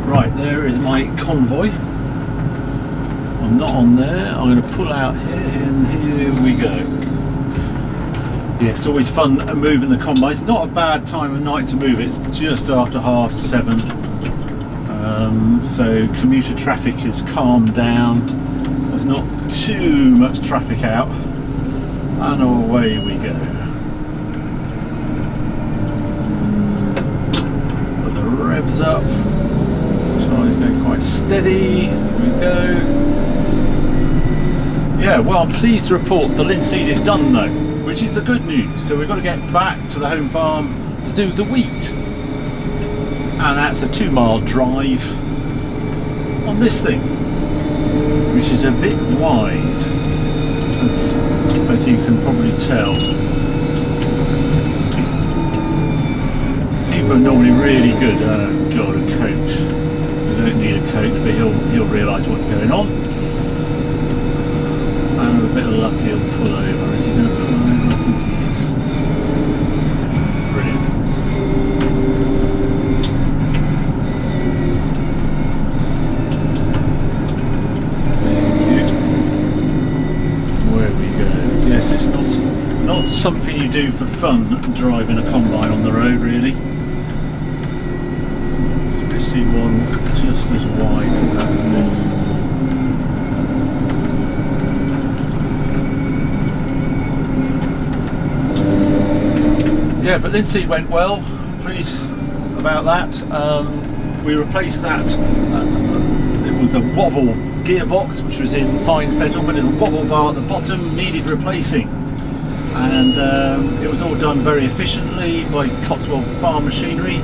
Right, there is my convoy. I'm not on there. I'm going to pull out here and here we go. Yeah, it's always fun moving the combine. It's not a bad time of night to move it. It's just after 7:30. So commuter traffic has calmed down. There's not too much traffic out. And away we go. Put the revs up. Charlie's going quite steady. Here we go. Yeah, well, I'm pleased to report the linseed is done though, which is the good news. So we've got to get back to the home farm to do the wheat. And that's a 2-mile drive on this thing, which is a bit wide, as you can probably tell. People are normally really good. God, a coach. We don't need a coach, but he'll realise what's going on. And with a bit of luck, he'll pull over. Is he going to pull over? I think he is. Brilliant. Yes, it's not something you do for fun, driving a combine on the road, really. Especially one just as wide as this. Yeah, but linseed went well. Pleased about that. We replaced that. It was a wobble gearbox, which was in fine fettle, but the wobble bar at the bottom needed replacing, and it was all done very efficiently by Cotswold Farm Machinery,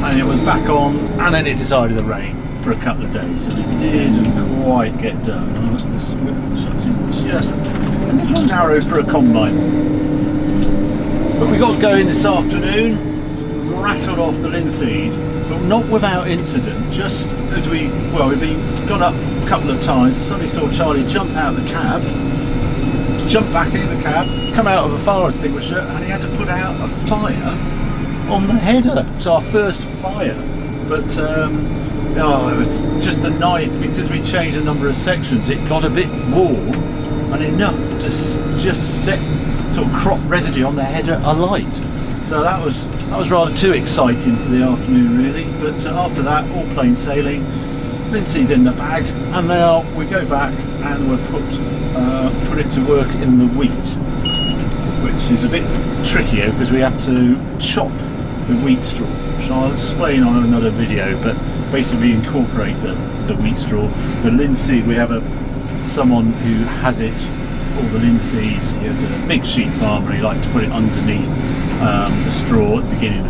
and it was back on, and then it decided to rain for a couple of days, so we didn't quite get done. This just a little narrow for a combine, but we got going this afternoon, rattled off the linseed, but not without incident. Just as we've gone up a couple of times, suddenly saw Charlie jump out of the cab, jump back into the cab, come out of a fire extinguisher, and he had to put out a fire on the header. It's our first fire, but it was just a night, because we changed a number of sections. It got a bit warm and enough to just set sort of crop residue on the header alight. So that was rather too exciting for the afternoon, really. But after that, all plain sailing. Linseed's in the bag, and now we go back and we'll put it to work in the wheat, which is a bit trickier because we have to chop the wheat straw, which I'll explain on another video. But basically, we incorporate the wheat straw. The linseed, we have someone who has it, all the linseed. He has a big sheep farmer. He likes to put it underneath the straw at the beginning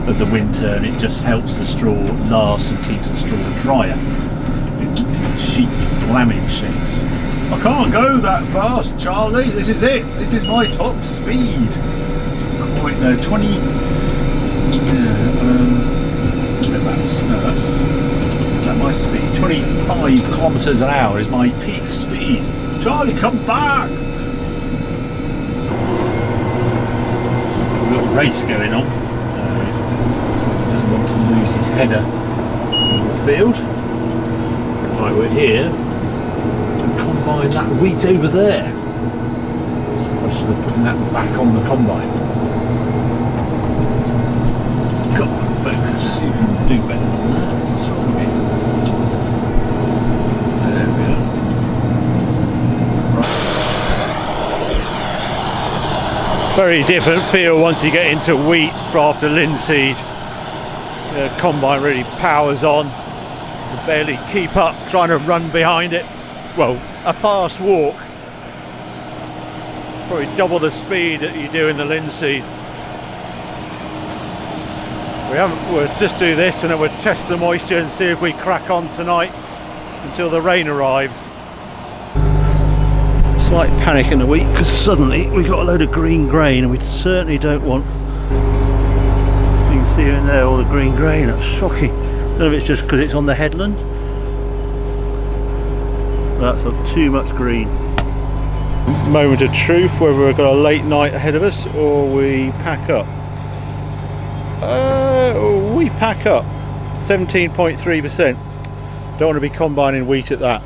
of the winter, and it just helps the straw last and keeps the straw drier in sheep lambing sheds. I can't go that fast, Charlie. This is it. This is my top speed. Quite no 20. Is that my speed? 25 kilometres an hour is my peak speed. Charlie, come back. Race going on. He doesn't want to lose his header in the field. Right, we're here and combine that wheat over there. It's a question of putting that back on the combine. Come on, focus. You can do better than that. There we are. Very different feel once you get into wheat after linseed. The combine really powers on. You barely keep up trying to run behind it. Well, a fast walk. Probably double the speed that you do in the linseed. We'll just do this and then we'll test the moisture and see if we crack on tonight until the rain arrives. Slight panic in the wheat because suddenly we got a load of green grain, and we certainly don't want, you can see in there all the green grain. That's shocking. I don't know if it's just because it's on the headland, but that's too much green. Moment of truth, whether we've got a late night ahead of us or we pack up. We pack up. 17.3%. Don't want to be combining wheat at that.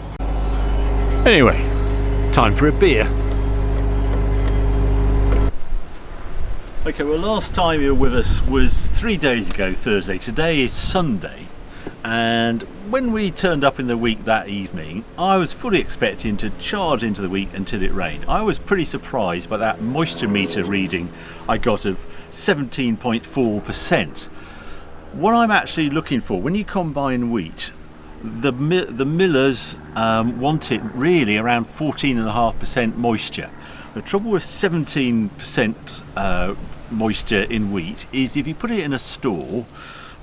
Anyway, time for a beer. Okay, well, last time you were with us was 3 days ago, Thursday. Today is Sunday, and when we turned up in the week that evening, I was fully expecting to charge into the week until it rained. I was pretty surprised by that moisture meter reading I got of 17.4%. What I'm actually looking for, when you combine wheat, the millers want it really around 14.5% moisture. The trouble with 17% moisture in wheat is if you put it in a store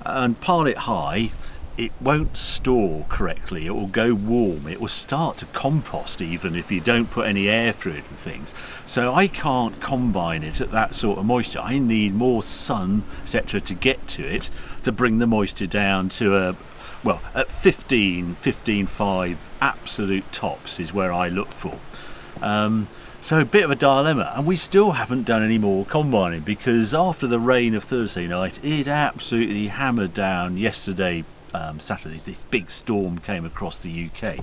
and pile it high, it won't store correctly. It will go warm. It will start to compost even if you don't put any air through it and things. So I can't combine it at that sort of moisture. I need more sun, etc., to get to it to bring the moisture down to a, well, at 15.5 absolute tops is where I look for. So a bit of a dilemma, and we still haven't done any more combining because after the rain of Thursday night, it absolutely hammered down yesterday, Saturday. This big storm came across the UK.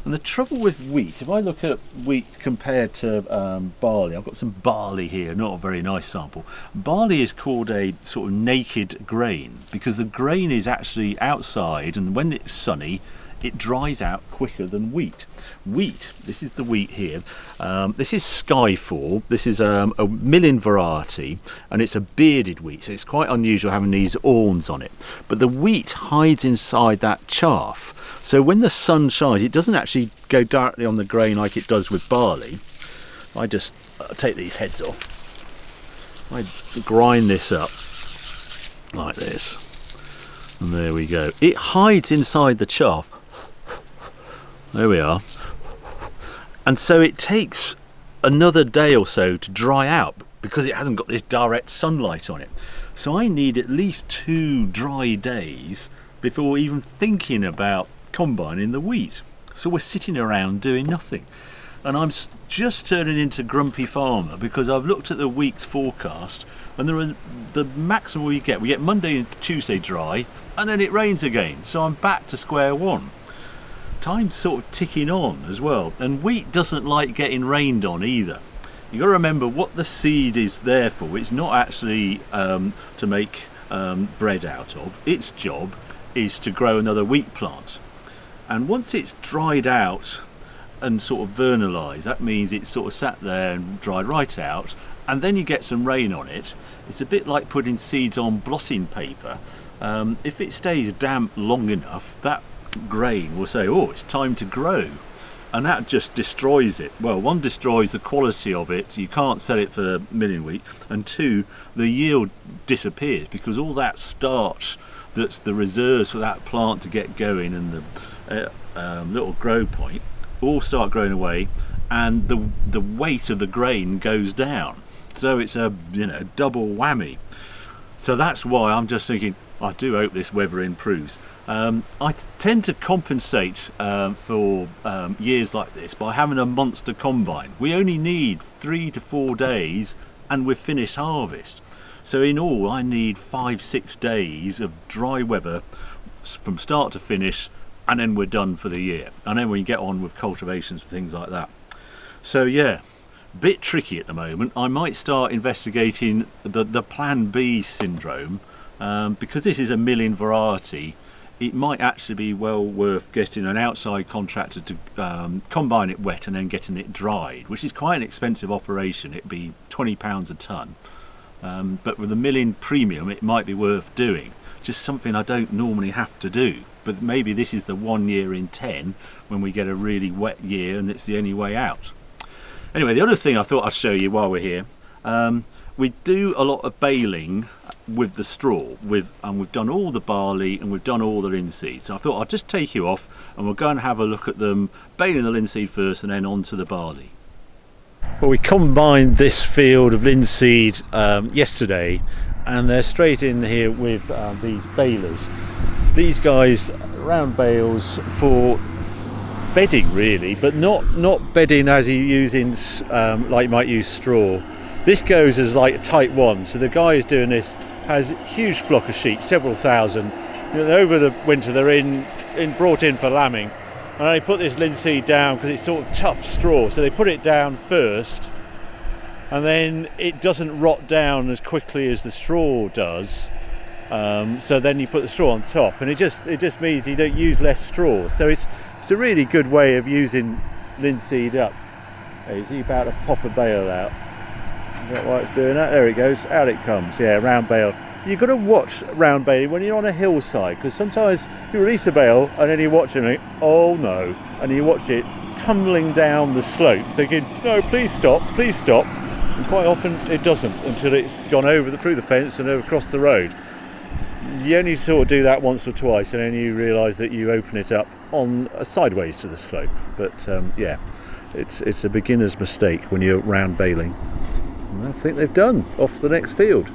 And the trouble with wheat, if I look at wheat compared to barley, I've got some barley here, not a very nice sample. Barley is called a sort of naked grain because the grain is actually outside, and when it's sunny, it dries out quicker than wheat. Wheat, this is the wheat here, this is Skyfall, this is a milling variety, and it's a bearded wheat, so it's quite unusual having these awns on it. But the wheat hides inside that chaff, so when the sun shines, it doesn't actually go directly on the grain like it does with barley. I just take these heads off, I grind this up like this, and there we go. It hides inside the chaff. There we are. And so it takes another day or so to dry out because it hasn't got this direct sunlight on it. So I need at least 2 dry days before even thinking about combining the wheat. So we're sitting around doing nothing. And I'm just turning into grumpy farmer because I've looked at the week's forecast, and the maximum we get Monday and Tuesday dry, and then it rains again. So I'm back to square one. Time's sort of ticking on as well, and wheat doesn't like getting rained on either. You've got to remember what the seed is there for. It's not actually to make bread out of. Its job is to grow another wheat plant, and once it's dried out and sort of vernalised, that means it's sort of sat there and dried right out, and then you get some rain on it. It's a bit like putting seeds on blotting paper. If it stays damp long enough, that grain will say, oh, it's time to grow, and that just destroys it. Well, one, destroys the quality of it, you can't sell it for milling wheat, and 2, the yield disappears because all that starch that's the reserves for that plant to get going and the little grow point all start growing away, and the weight of the grain goes down. So it's a double whammy. So that's why I'm just thinking, I do hope this weather improves. I tend to compensate for years like this by having a monster combine. We only need 3 to 4 days and we've finished harvest. So in all, I need 5-6 days of dry weather from start to finish, and then we're done for the year. And then we get on with cultivations and things like that. So yeah, bit tricky at the moment. I might start investigating the Plan B syndrome, because this is a milling variety. It might actually be well worth getting an outside contractor to combine it wet and then getting it dried, which is quite an expensive operation. It'd be £20 a tonne, but with the milling premium it might be worth doing. Just something I don't normally have to do, but maybe this is the 1 year in 10 when we get a really wet year and it's the only way out. Anyway, the other thing I thought I'd show you while we're here, we do a lot of baling with the straw, and we've done all the barley and we've done all the linseed. So I thought I'd just take you off and we'll go and have a look at them, baling the linseed first and then on to the barley. Well, we combined this field of linseed yesterday, and they're straight in here with these balers. These guys round bales for bedding really, but not bedding as you use in like you might use straw. This goes as like type 1, so the guy who's doing this has a huge block of sheep, several thousand. over the winter they're brought in for lambing, and they put this linseed down because it's sort of tough straw, so they put it down first, and then it doesn't rot down as quickly as the straw does. So then you put the straw on top, and it just means you don't use less straw. So it's a really good way of using linseed up. Is he about to pop a bale out? Is that why it's doing that? There it goes, out it comes. Yeah, round bale. You've got to watch round baling when you're on a hillside, because sometimes you release a bale and then you watch it and you think, oh no, and you watch it tumbling down the slope thinking, no, please stop, please stop. And quite often it doesn't until it's gone through the fence and across the road. You only sort of do that once or twice, and then you realise that you open it up on sideways to the slope. But yeah, it's a beginner's mistake when you're round baling. And I think they've done. Off to the next field.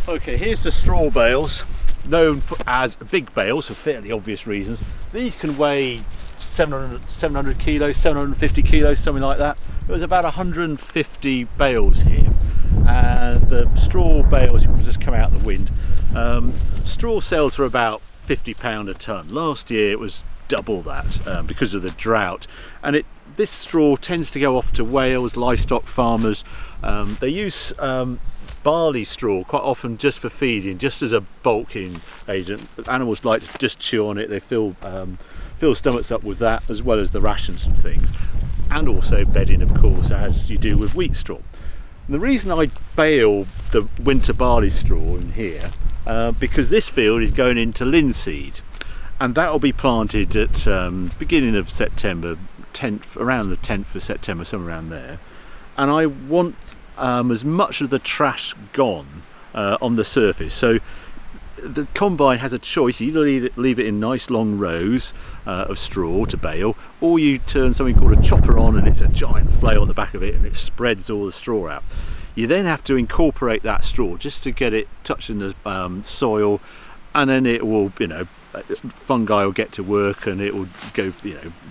Okay, here's the straw bales, known as big bales for fairly obvious reasons. These can weigh 700 kilos, 750 kilos, something like that. There's about 150 bales here. And the straw bales will just come out the wind. Straw sells for about £50 a tonne. Last year it was double that because of the drought, and this straw tends to go off to Wales livestock farmers. They use barley straw quite often just for feeding, just as a bulking agent. Animals like to just chew on it. They fill stomachs up with that, as well as the rations and things, and also bedding, of course, as you do with wheat straw. The reason I bale the winter barley straw in here, because this field is going into linseed, and that will be planted at beginning of September, around the 10th of September, somewhere around there. And I want as much of the trash gone on the surface. So the combine has a choice. You either leave it in nice long rows of straw to bale, or you turn something called a chopper on, and it's a giant flail on the back of it, and it spreads all the straw out. You then have to incorporate that straw just to get it touching the soil, and then it will, fungi will get to work, and it will go,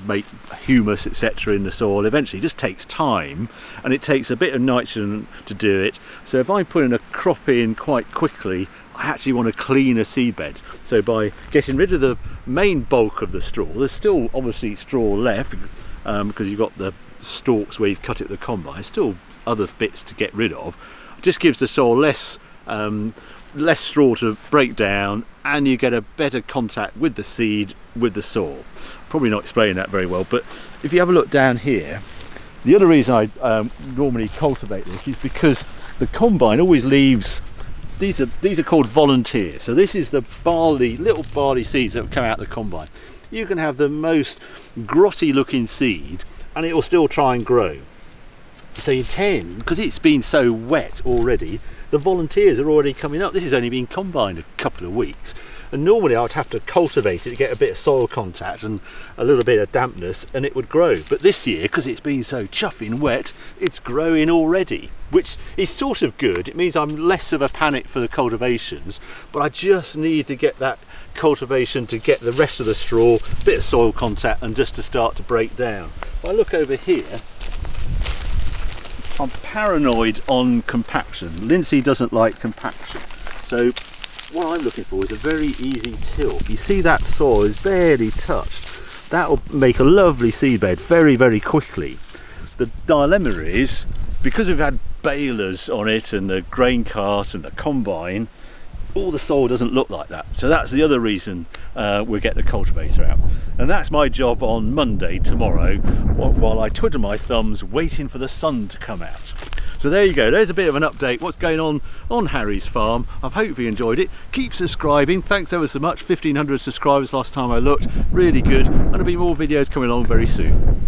make humus, etc. in the soil. Eventually, it just takes time, and it takes a bit of nitrogen to do it. So if I put in a crop in quite quickly, I actually want to clean a seedbed. So by getting rid of the main bulk of the straw, there's still obviously straw left because you've got the stalks where you've cut it with the combine. Still other bits to get rid of. It just gives the soil less straw to break down, and you get a better contact with the seed with the soil. Probably not explaining that very well, but if you have a look down here, the other reason I normally cultivate this is because the combine always leaves. These are called volunteers. So this is the little barley seeds that have come out of the combine. You can have the most grotty looking seed and it will still try and grow. So you tend, because it's been so wet already, the volunteers are already coming up. This has only been combined a couple of weeks, and normally I'd have to cultivate it to get a bit of soil contact and a little bit of dampness, and it would grow. But this year, because it's been so chuffing wet, it's growing already, which is sort of good. It means I'm less of a panic for the cultivations, but I just need to get that cultivation to get the rest of the straw, bit of soil contact, and just to start to break down. If I look over here, I'm paranoid on compaction. Lindsay doesn't like compaction, so what I'm looking for is a very easy till. You see that soil is barely touched. That'll make a lovely seedbed very, very quickly. The dilemma is, because we've had balers on it and the grain cart and the combine, all the soil doesn't look like that. So that's the other reason we'll get the cultivator out. And that's my job on Monday, tomorrow, while I twiddle my thumbs waiting for the sun to come out. So there you go, there's a bit of an update what's going on Harry's farm. I hope you enjoyed it. Keep subscribing, thanks ever so much. 1,500 subscribers last time I looked, really good, and there'll be more videos coming along very soon.